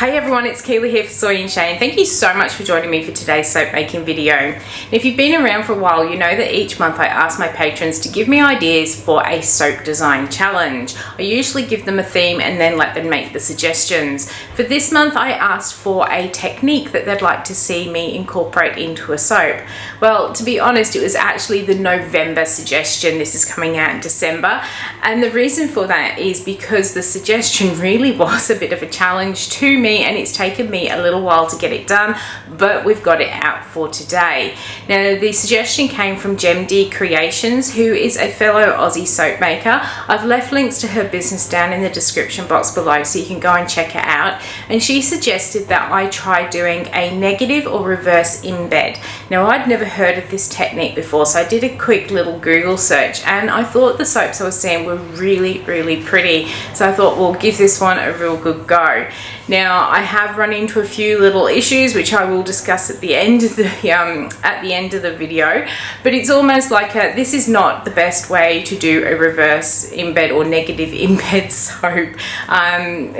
Hi everyone, it's Keela here for Soy and Shea, and thank you so much for joining me for today's soap making video. And if you've been around for a while, you know that each month I ask my patrons to give me ideas for a soap design challenge. I usually give them a theme and then let them make the suggestions. For this month I asked for a technique that they'd like to see me incorporate into a soap. Well, to be honest, it was actually the November suggestion. This is coming out in December, and the reason for that is because the suggestion really was a bit of a challenge to me, and it's taken me a little while to get it done, but we've got it out for today. Now, the suggestion came from Gemd Creations, who is a fellow Aussie soap maker. I've left links to her business down in the description box below so you can go and check it out, and she suggested that I try doing a negative or reverse embed. Now, I'd never heard of this technique before, so I did a quick little Google search, and I thought the soaps I was seeing were really pretty, so I thought we'll give this one a real good go. Now, I have run into a few little issues which I will discuss at the end of the video, but it's almost like this is not the best way to do a reverse embed or negative embed soap,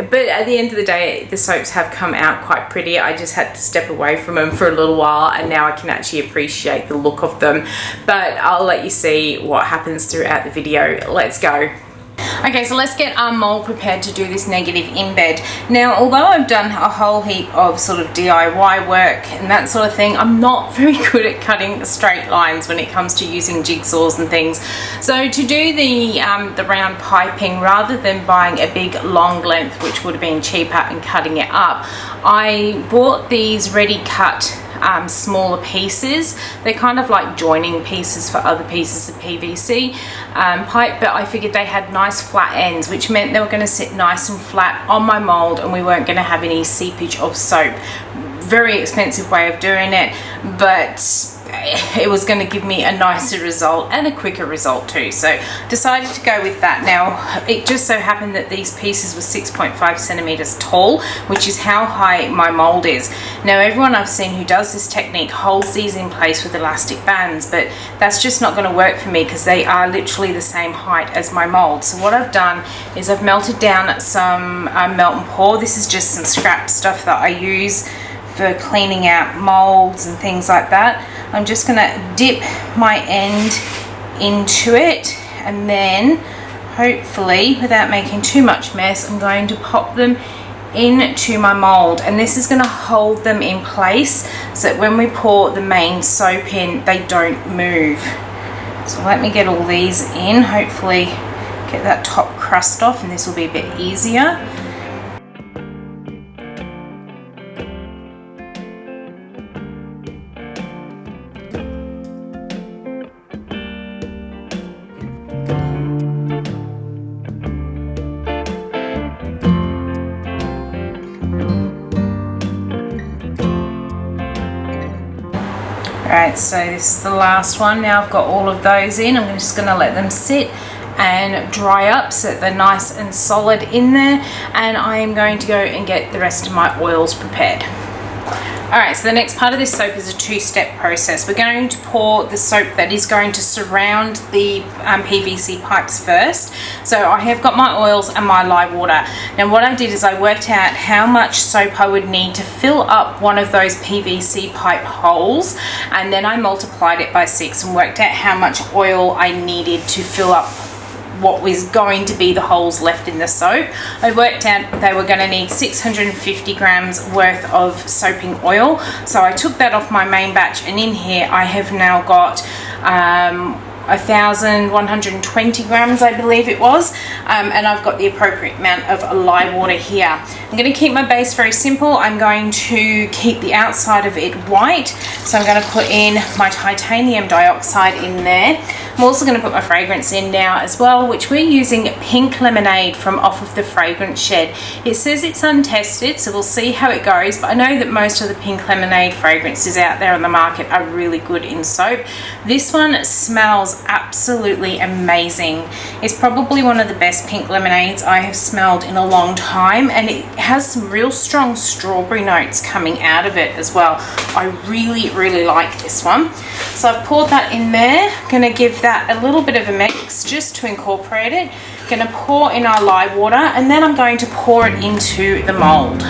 but at the end of the day the soaps have come out quite pretty. I just had to step away from them for a little while, and now I can actually appreciate the look of them, but I'll let you see what happens throughout the video. Let's go. Okay, so let's get our mold prepared to do this negative embed. Now, although I've done a whole heap of sort of DIY work and that sort of thing, I'm not very good at cutting straight lines when it comes to using jigsaws and things. So to do the round piping, rather than buying a big long length, which would have been cheaper, and cutting it up, I bought these ready cut smaller pieces. They're kind of like joining pieces for other pieces of PVC pipe, but I figured they had nice flat ends, which meant they were going to sit nice and flat on my mold and we weren't going to have any seepage of soap. Very expensive way of doing it, but it was going to give me a nicer result and a quicker result too, so decided to go with that. Now, it just so happened that these pieces were 6.5 centimeters tall, which is how high my mold is. Now, everyone I've seen who does this technique holds these in place with elastic bands, but that's just not going to work for me because they are literally the same height as my mold. So what I've done is I've melted down some melt and pour. This is just some scrap stuff that I use for cleaning out molds and things like that. I'm just going to dip my end into it, and then hopefully, without making too much mess, I'm going to pop them into my mold, and this is going to hold them in place so that when we pour the main soap in, they don't move. So let me get all these in, hopefully get that top crust off, and this will be a bit easier. Alright, so this is the last one. Now I've got all of those in. I'm just going to let them sit and dry up so that they're nice and solid in there, and I am going to go and get the rest of my oils prepared. Alright, so the next part of this soap is a two-step process. We're going to pour the soap that is going to surround the PVC pipes first. So I have got my oils and my lye water. Now what I did is I worked out how much soap I would need to fill up one of those PVC pipe holes, and then I multiplied it by 6 and worked out how much oil I needed to fill up what was going to be the holes left in the soap. I worked out they were going to need 650 grams worth of soaping oil, so I took that off my main batch, and in here I have now got 1,120 grams, I believe it was, and I've got the appropriate amount of lye water here. I'm going to keep my base very simple. I'm going to keep the outside of it white, so I'm going to put in my titanium dioxide in there. I'm also going to put my fragrance in now as well, which we're using Pink Lemonade from Off of the Fragrance Shed. It says it's untested, so we'll see how it goes, but I know that most of the Pink Lemonade fragrances out there on the market are really good in soap. This one smells absolutely amazing. It's probably one of the best pink lemonades I have smelled in a long time, and it has some real strong strawberry notes coming out of it as well. I really like this one. So I've poured that in there. I'm going to give that a little bit of a mix just to incorporate it. I'm going to pour in our lye water, and then I'm going to pour it into the mold.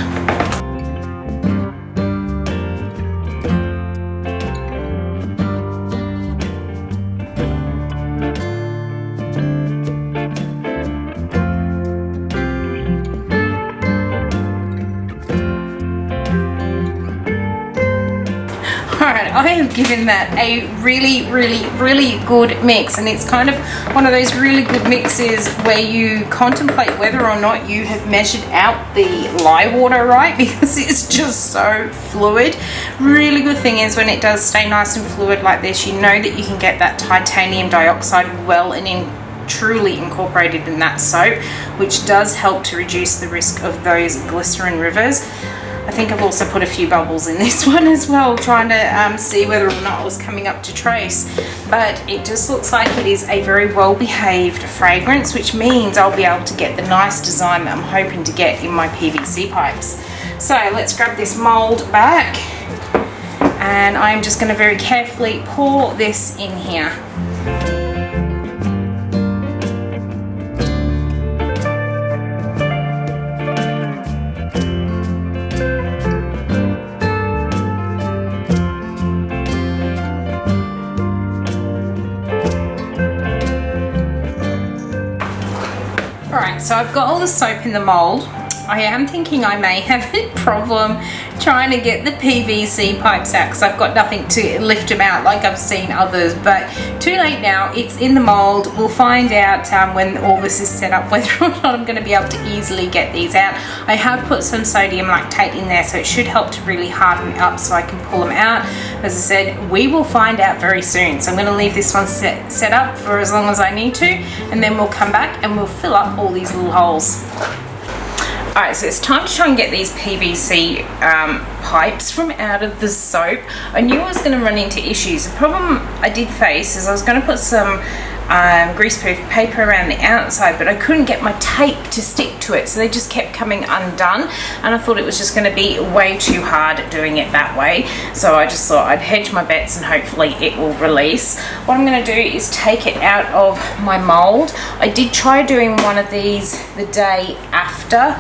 I have given that a really, really, really good mix, and it's kind of one of those really good mixes where you contemplate whether or not you have measured out the lye water right, because it's just so fluid. Really good thing is when it does stay nice and fluid like this, you know that you can get that titanium dioxide well and truly incorporated in that soap, which does help to reduce the risk of those glycerin rivers. I think I've also put a few bubbles in this one as well, trying to see whether or not it was coming up to trace. But it just looks like it is a very well behaved fragrance, which means I'll be able to get the nice design that I'm hoping to get in my PVC pipes. So let's grab this mold back, and I'm just going to very carefully pour this in here. Alright, so I've got all the soap in the mold. I am thinking I may have a problem trying to get the PVC pipes out because I've got nothing to lift them out like I've seen others, but too late now. It's in the mold. We'll find out when all this is set up whether or not I'm going to be able to easily get these out. I have put some sodium lactate in there, so it should help to really harden it up so I can pull them out. As I said, we will find out very soon, so I'm going to leave this one set up for as long as I need to, and then we'll come back and we'll fill up all these little holes. Alright, so it's time to try and get these PVC pipes from out of the soap. I knew I was going to run into issues. The problem I did face is I was going to put some greaseproof paper around the outside, but I couldn't get my tape to stick to it, so they just kept coming undone, and I thought it was just going to be way too hard doing it that way. So I just thought I'd hedge my bets and hopefully it will release. What I'm going to do is take it out of my mold. I did try doing one of these the day after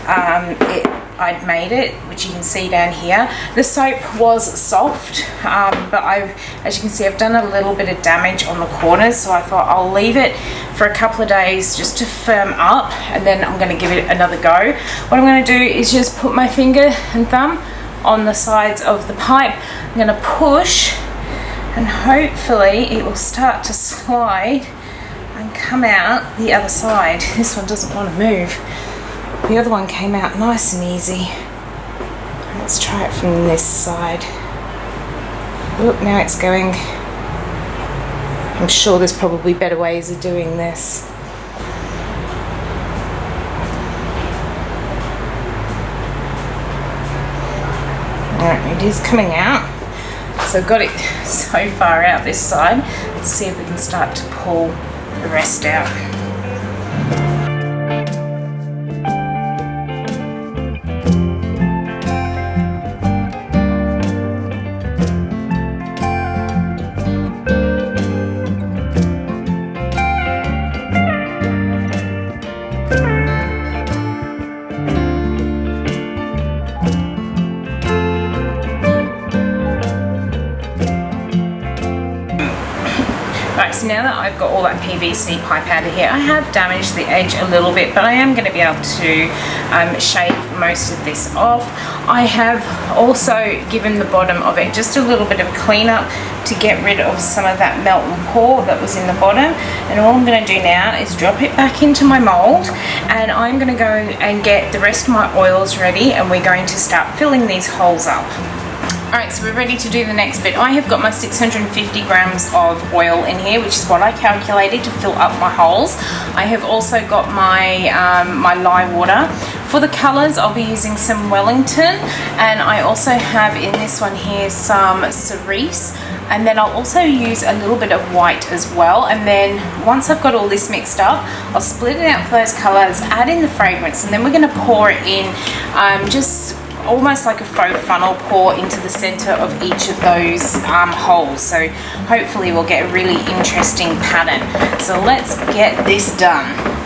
I'd made it, which you can see down here. The soap was soft, but as you can see, I've done a little bit of damage on the corners, so I thought I'll leave it for a couple of days just to firm up, and then I'm going to give it another go. What I'm going to do is just put my finger and thumb on the sides of the pipe. I'm going to push, and hopefully it will start to slide and come out the other side. This one doesn't want to move. The other one came out nice and easy. Let's try it from this side. Look, now it's going. I'm sure there's probably better ways of doing this. Alright, it is coming out. So I've got it so far out this side. Let's see if we can start to pull the rest out. So now that I've got all that PVC pipe out of here, I have damaged the edge a little bit, but I am going to be able to shave most of this off. I have also given the bottom of it just a little bit of cleanup to get rid of some of that melt and pour that was in the bottom, and all I'm going to do now is drop it back into my mold, and I'm going to go and get the rest of my oils ready, and we're going to start filling these holes up. Alright, so we're ready to do the next bit. I have got my 650 grams of oil in here, which is what I calculated to fill up my holes. I have also got my my lye water. For the colours, I'll be using some Wellington, and I also have in this one here some cerise, and then I'll also use a little bit of white as well. And then once I've got all this mixed up, I'll split it out for those colours, add in the fragrance, and then we're going to pour it in just almost like a faux funnel pour into the center of each of those holes. So hopefully we'll get a really interesting pattern. So let's get this done.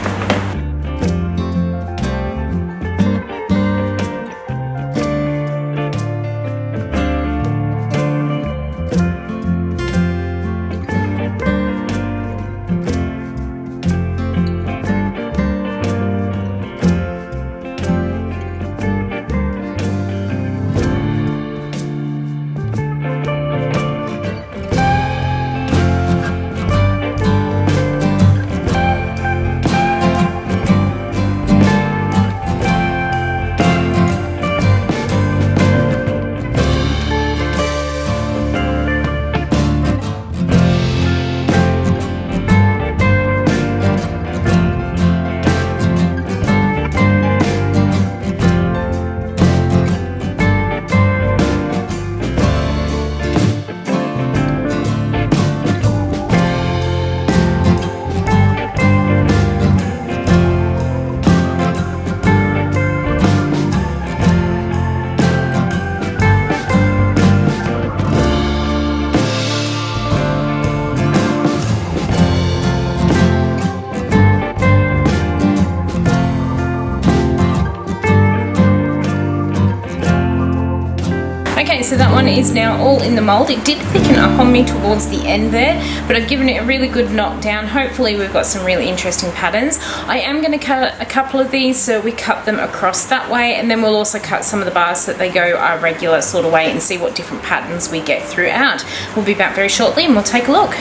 Okay, so that one is now all in the mold. It did thicken up on me towards the end there, but I've given it a really good knockdown. Hopefully we've got some really interesting patterns. I am going to cut a couple of these, so we cut them across that way, and then we'll also cut some of the bars so that they go our regular sort of way and see what different patterns we get throughout. We'll be back very shortly and we'll take a look.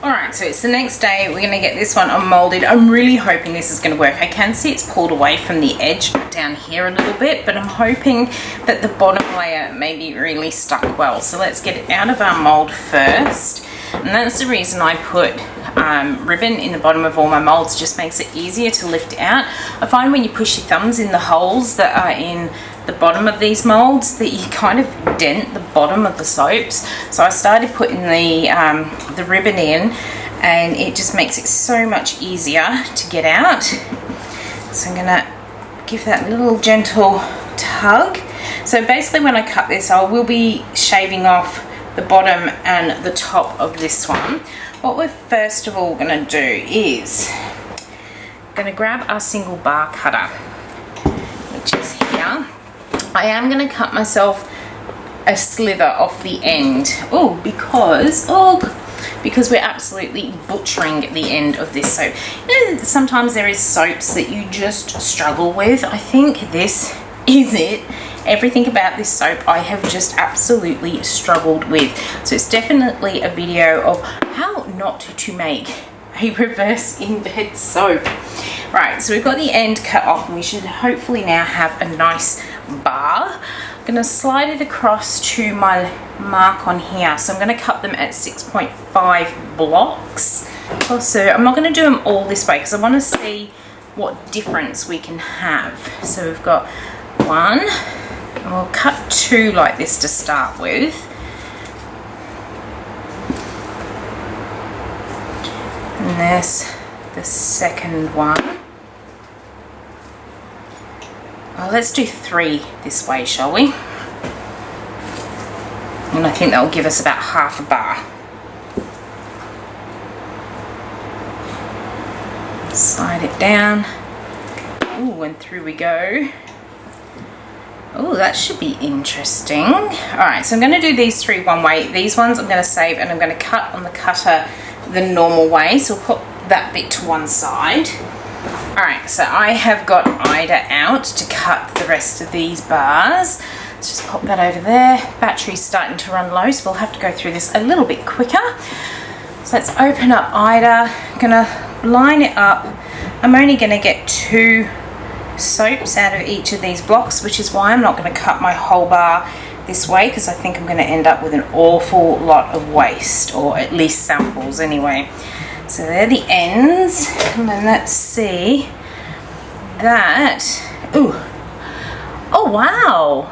Alright, so it's the next day. We're going to get this one unmolded. I'm really hoping this is going to work. I can see it's pulled away from the edge down here a little bit, but I'm hoping that the bottom layer may be really stuck well. So let's get it out of our mold first. And that's the reason I put ribbon in the bottom of all my molds. Just makes it easier to lift out. I find when you push your thumbs in the holes that are in the bottom of these molds that you kind of dent the bottom of the soaps. So I started putting the ribbon in, and it just makes it so much easier to get out. So I'm gonna give that little gentle tug. So basically when I cut this, I will be shaving off the bottom and the top of this one. What we're first of all gonna do is gonna grab our single bar cutter, which is here. I am going to cut myself a slither off the end. Because we're absolutely butchering the end of this soap. You know, sometimes there is soaps that you just struggle with. I think this is it. Everything about this soap I have just absolutely struggled with. So it's definitely a video of how not to make a reverse embed soap. Right, so we've got the end cut off, and we should hopefully now have a nice bar. I'm going to slide it across to my mark on here. So I'm going to cut them at 6.5 blocks. Also, I'm not going to do them all this way because I want to see what difference we can have. So we've got one, and we'll cut two like this to start with. And there's the second one. Well, let's do three this way, shall we? And I think that will give us about half a bar. Slide it down. Ooh, and through we go. Oh, that should be interesting. Alright, so I'm going to do these three one way. These ones I'm going to save, and I'm going to cut on the cutter the normal way. So we'll put that bit to one side. Alright, so I have got Ida out to cut the rest of these bars. Let's just pop that over there. Battery's starting to run low, so we'll have to go through this a little bit quicker. So let's open up Ida. I'm gonna line it up. I'm only gonna get 2 soaps out of each of these blocks, which is why I'm not gonna cut my whole bar this way, because I think I'm gonna end up with an awful lot of waste, or at least samples anyway. So they're the ends, and then let's see that. Ooh, oh wow,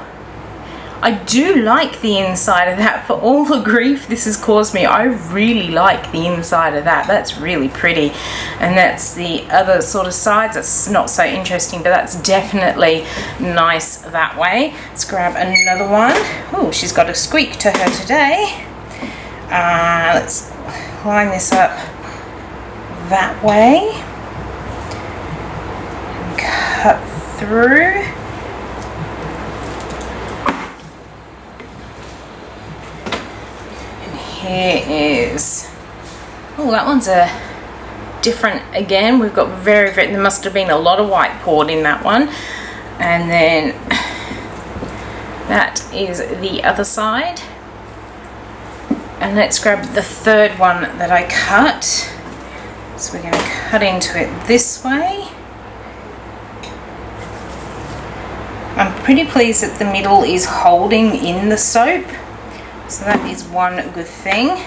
I do like the inside of that. For all the grief this has caused me, I really like the inside of that. That's really pretty. And that's the other sort of sides. That's not so interesting, but that's definitely nice that way. Let's grab another one. Oh, she's got a squeak to her today. Let's line this up that way and cut through. And here is, oh, that one's a different again. We've got very, there must have been a lot of white poured in that one. And then that is the other side. And let's grab the third one that I cut. So we're going to cut into it this way. I'm pretty pleased that the middle is holding in the soap. So that is one good thing.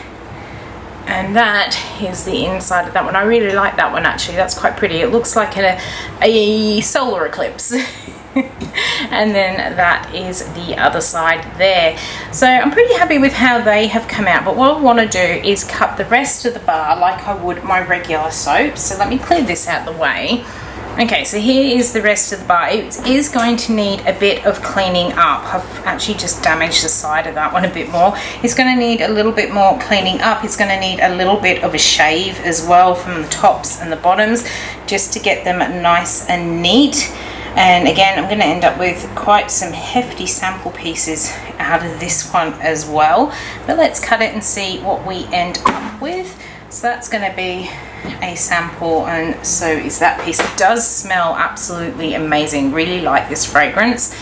And that is the inside of that one. I really like that one actually. That's quite pretty. It looks like a solar eclipse. And then that is the other side there. So I'm pretty happy with how they have come out, but what I want to do is cut the rest of the bar like I would my regular soap. So let me clear this out of the way. Okay, so here is the rest of the bar. It is going to need a bit of cleaning up. I've actually just damaged the side of that one a bit more. It's going to need a little bit more cleaning up. It's going to need a little bit of a shave as well from the tops and the bottoms, just to get them nice and neat. And again, I'm going to end up with quite some hefty sample pieces out of this one as well. But let's cut it and see what we end up with. So that's going to be a sample, and so is that piece. It does smell absolutely amazing. Really like this fragrance.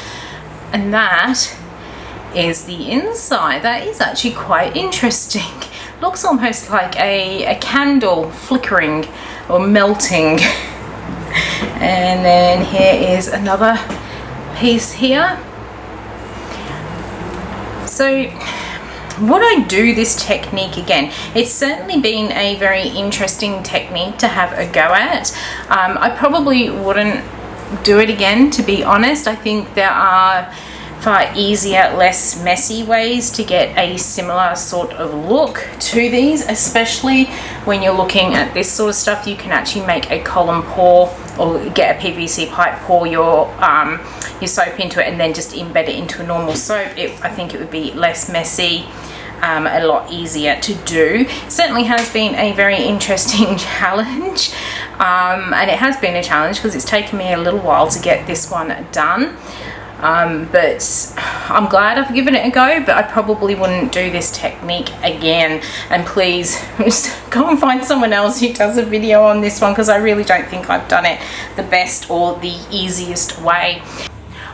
And that is the inside. That is actually quite interesting. Looks almost like a candle flickering or melting. And then here is another piece here. So would I do this technique again? It's certainly been a very interesting technique to have a go at. I probably wouldn't do it again, to be honest. I think there are far easier, less messy ways to get a similar sort of look to these, especially when you're looking at this sort of stuff. You can actually make a column pour or get a PVC pipe, pour your soap into it and then just embed it into a normal soap. I think it would be less messy, a lot easier to do. Certainly has been a very interesting challenge, and it has been a challenge because it's taken me a little while to get this one done. But I'm glad I've given it a go, but I probably wouldn't do this technique again. And please just go and find someone else who does a video on this one, because I really don't think I've done it the best or the easiest way.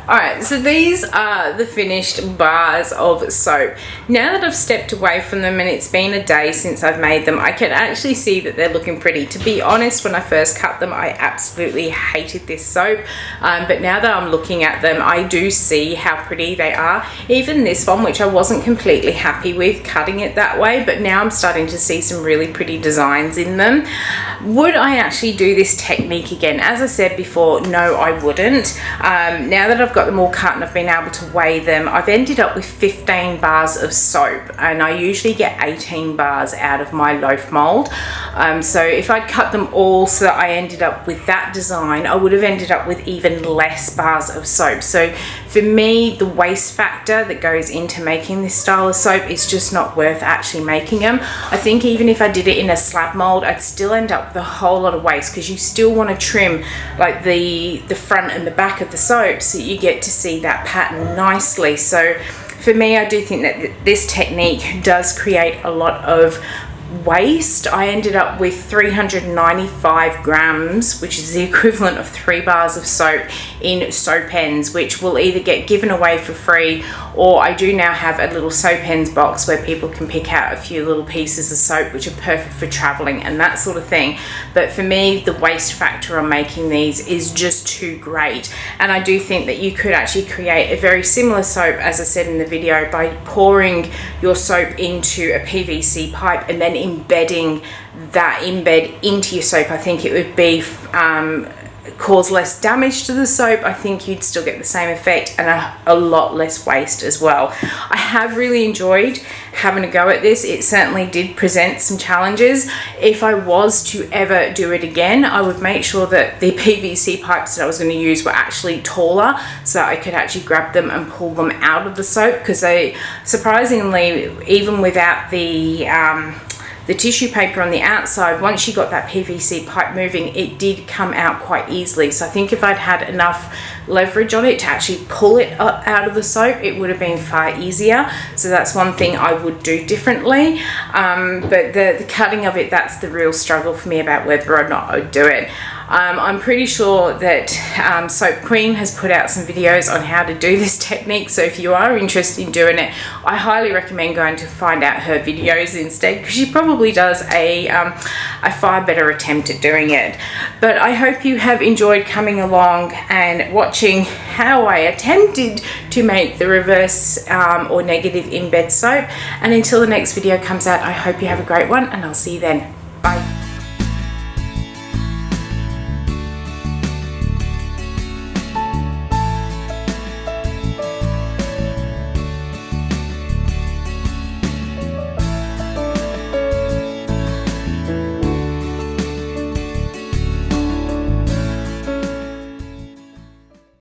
Alright, so these are the finished bars of soap. Now that I've stepped away from them and it's been a day since I've made them, I can actually see that they're looking pretty. To be honest, when I first cut them, I absolutely hated this soap. But now that I'm looking at them, I do see how pretty they are. Even this one, which I wasn't completely happy with cutting it that way, but now I'm starting to see some really pretty designs in them. Would I actually do this technique again? As I said before, no, I wouldn't. Now that I've got them all cut and I've been able to weigh them, I've ended up with 15 bars of soap, and I usually get 18 bars out of my loaf mold. So if I'd cut them all so that I ended up with that design, I would have ended up with even less bars of soap. So for me, the waste factor that goes into making this style of soap is just not worth actually making them. I think even if I did it in a slab mold, I'd still end up with a whole lot of waste, because you still want to trim like the front and the back of the soap so you get to see that pattern nicely. So for me, I do think that this technique does create a lot of waste. I ended up with 395 grams, which is the equivalent of 3 bars of soap in soap ends, which will either get given away for free, or I do now have a little soap ends box where people can pick out a few little pieces of soap which are perfect for traveling and that sort of thing. But for me, the waste factor on making these is just too great, and I do think that you could actually create a very similar soap, as I said in the video, by pouring your soap into a PVC pipe and then embedding that embed into your soap. I think it would be cause less damage to the soap. I think you'd still get the same effect and a lot less waste as well. I have really enjoyed having a go at this. It certainly did present some challenges. If I was to ever do it again, I would make sure that the PVC pipes that I was going to use were actually taller, so that I could actually grab them and pull them out of the soap, because they, surprisingly, even without the tissue paper on the outside, once you got that PVC pipe moving, it did come out quite easily. So I think if I'd had enough leverage on it to actually pull it up out of the soap, it would have been far easier. So that's one thing I would do differently. But the cutting of it, that's the real struggle for me about whether or not I would do it. I'm pretty sure that Soap Queen has put out some videos on how to do this technique, so if you are interested in doing it, I highly recommend going to find out her videos instead, because she probably does a far better attempt at doing it. But I hope you have enjoyed coming along and watching how I attempted to make the reverse or negative embed soap. And until the next video comes out, I hope you have a great one, and I'll see you then. Bye.